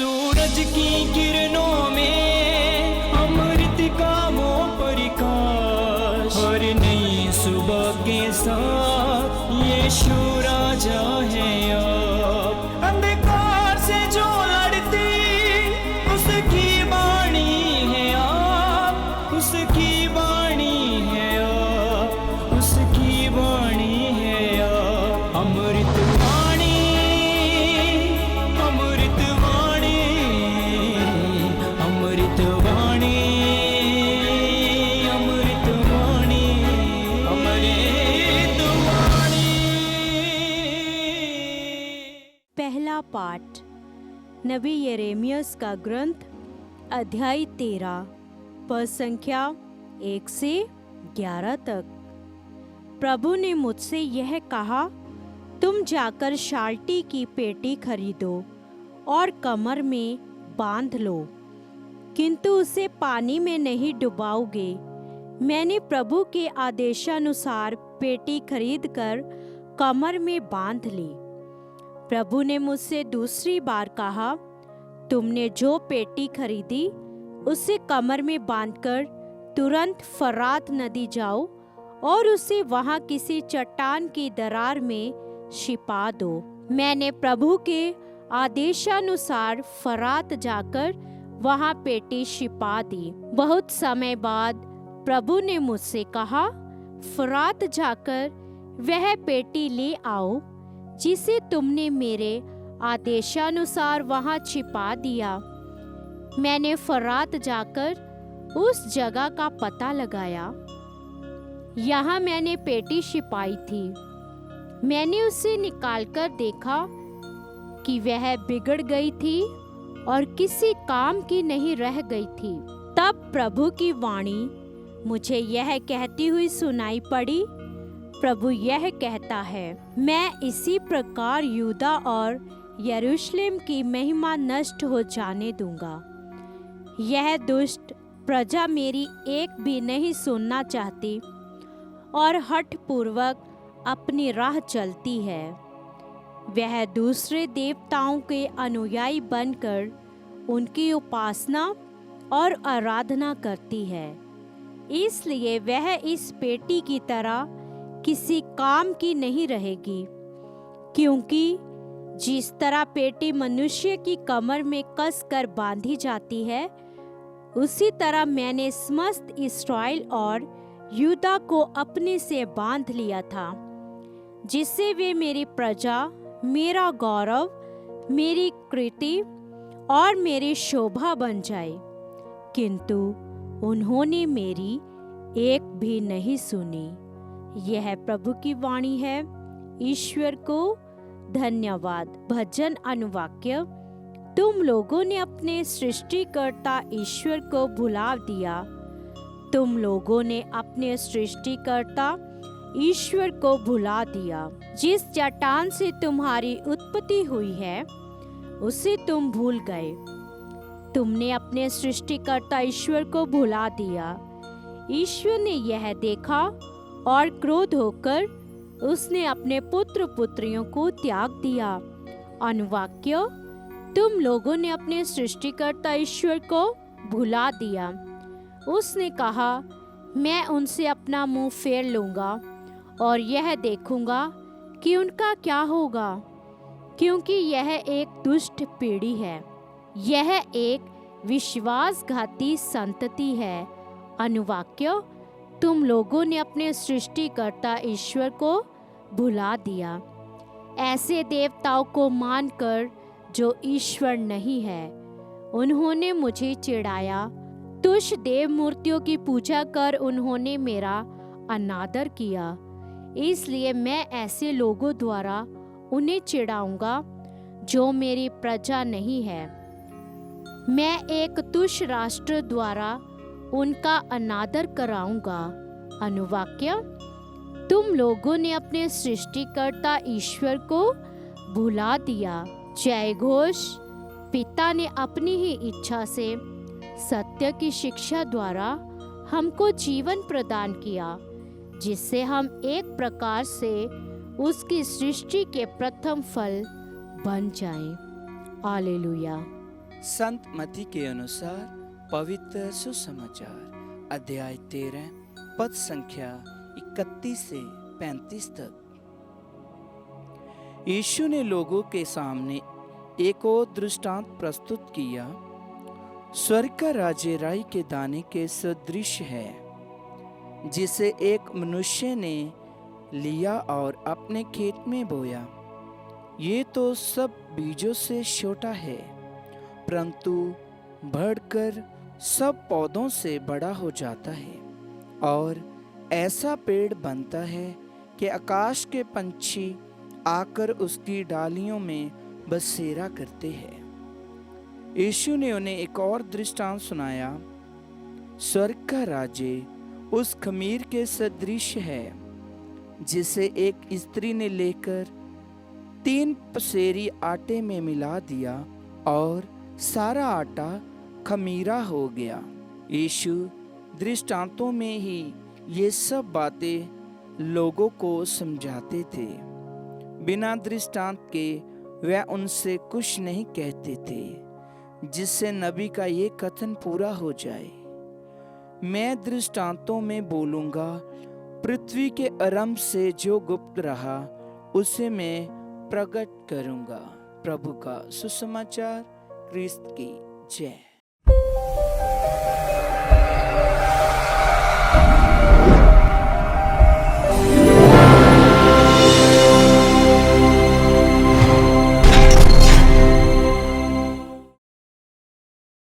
सूरज की किरणों में अमृत का वो प्रकाश, हर नई सुबह के साथ यीशु राजा है अब। अंधकार से जो लड़ती उसकी वाणी है आप, उसकी वाणी है आप, उसकी वाणी है आप। अमृत वाणी, अमृत वाणी, अमृत वाणी, अमृत वाणी, अमृत वाणी। पहला पाठ नबी यिर्मयाह का ग्रंथ अध्याय 13 पद संख्या 1 से 11 तक। प्रभु ने मुझसे यह कहा, तुम जाकर शाल्टी की पेटी खरीदो और कमर में बांध लो, किंतु उसे पानी में नहीं डुबाओगे। मैंने प्रभु के आदेशानुसार पेटी खरीदकर कमर में बांध ली। प्रभु ने मुझसे दूसरी बार कहा, तुमने जो पेटी खरीदी उसे कमर में बांधकर तुरंत फरात नदी जाओ और उसे वहां किसी चट्टान की दरार में छिपा दो। मैंने प्रभु के आदेशानुसार फरात जाकर वहां पेटी छिपा दी। बहुत समय बाद प्रभु ने मुझसे कहा, फरात जाकर वह पेटी ले आओ जिसे तुमने मेरे आदेशानुसार वहां छिपा दिया। मैंने फरात जाकर उस जगह का पता लगाया। यहाँ मैंने पेटी छिपाई थी। मैंने उसे निकालकर देखा कि वह बिगड़ गई थी और किसी काम की नहीं रह गई थी। तब प्रभु की वाणी मुझे यह कहती हुई सुनाई पड़ी, प्रभु यह कहता है, मैं इसी प्रकार यहूदा और यरूशलेम की महिमा नष्ट हो जाने दूंगा। यह दुष्ट प्रजा मेरी एक भी नहीं सुनना चाहती और हठपूर्वक अपनी राह चलती है। वह दूसरे देवताओं के अनुयायी बनकर उनकी उपासना और आराधना करती है। इसलिए वह इस पेटी की तरह किसी काम की नहीं रहेगी, क्योंकि जिस तरह पेटी मनुष्य की कमर में कस कर बांधी जाती है, उसी तरह मैंने समस्त इस्राएल और यहूदा को अपने से बांध लिया था, जिससे वे मेरी प्रजा, मेरा गौरव, मेरी कृति और मेरी शोभा बन जाए। किंतु उन्होंने मेरी एक भी नहीं सुनी। यह प्रभु की वाणी है। ईश्वर को धन्यवाद। भजन अनुवाक्य। तुम लोगों ने अपने सृष्टिकर्ता ईश्वर को भुला दिया। तुम लोगों ने अपने सृष्टिकर्ता ईश्वर को भुला दिया। जिस चट्टान से तुम्हारी उत्पत्ति हुई है उसे तुम भूल गए। तुमने अपने सृष्टिकर्ता ईश्वर को भुला दिया। ईश्वर ने यह देखा और क्रोध होकर उसने अपने पुत्र पुत्रियों को त्याग दिया। अनुवाक्य। तुम लोगों ने अपने सृष्टिकर्ता ईश्वर को भुला दिया। उसने कहा, मैं उनसे अपना मुंह फेर लूंगा और यह देखूंगा कि उनका क्या होगा, क्योंकि यह एक दुष्ट पीढ़ी है, यह एक विश्वासघाती संतति है। अनुवाक्य। तुम लोगों ने अपने सृष्टिकर्ता ईश्वर को भुला दिया, ऐसे देवताओं को मानकर जो ईश्वर नहीं है। उन्होंने मुझे चिढ़ाया। तुच्छ देव मूर्तियों की पूजा कर उन्होंने मेरा अनादर किया। इसलिए मैं ऐसे लोगों द्वारा उन्हें चिढ़ाऊंगा जो मेरी प्रजा नहीं है। मैं एक तुच्छ राष्ट्र द्वारा उनका अनादर कराऊंगा। अनुवाक्य। तुम लोगों ने अपने सृष्टिकर्ता ईश्वर को भुला दिया। जय घोष। पिता ने अपनी ही इच्छा से सत्य की शिक्षा द्वारा हमको जीवन प्रदान किया, जिससे हम एक प्रकार से उसकी सृष्टि के प्रथम फल बन जाएं। हालेलुया। संत मती के अनुसार पवित्र सुसमाचार अध्याय 13 पद संख्या 31 से 35 तक। यीशु ने लोगों के सामने एक और दृष्टांत प्रस्तुत किया। स्वर्ग का राज्य राई के दाने के सदृश है, जिसे एक मनुष्य ने लिया और अपने खेत में बोया। ये तो सब बीजों से छोटा है, परंतु बढ़कर सब पौधों से बड़ा हो जाता है और ऐसा पेड़ बनता है कि आकाश के पंछी आकर उसकी डालियों में बसेरा करते हैं। यीशु ने उन्हें एक और दृष्टांत सुनाया। स्वर्ग का राज्य उस खमीर के सदृश है, जिसे एक स्त्री ने लेकर 3 पसेरी आटे में मिला दिया और सारा आटा खमीरा हो गया। यीशु दृष्टांतों में ही ये सब बातें लोगों को समझाते थे। बिना दृष्टांत के वह उनसे कुछ नहीं कहते थे, जिससे नबी का ये कथन पूरा हो जाए, मैं दृष्टांतों में बोलूँगा, पृथ्वी के आरंभ से जो गुप्त रहा उसे मैं प्रकट करूँगा। प्रभु का सुसमाचार। क्रिस्त की जय।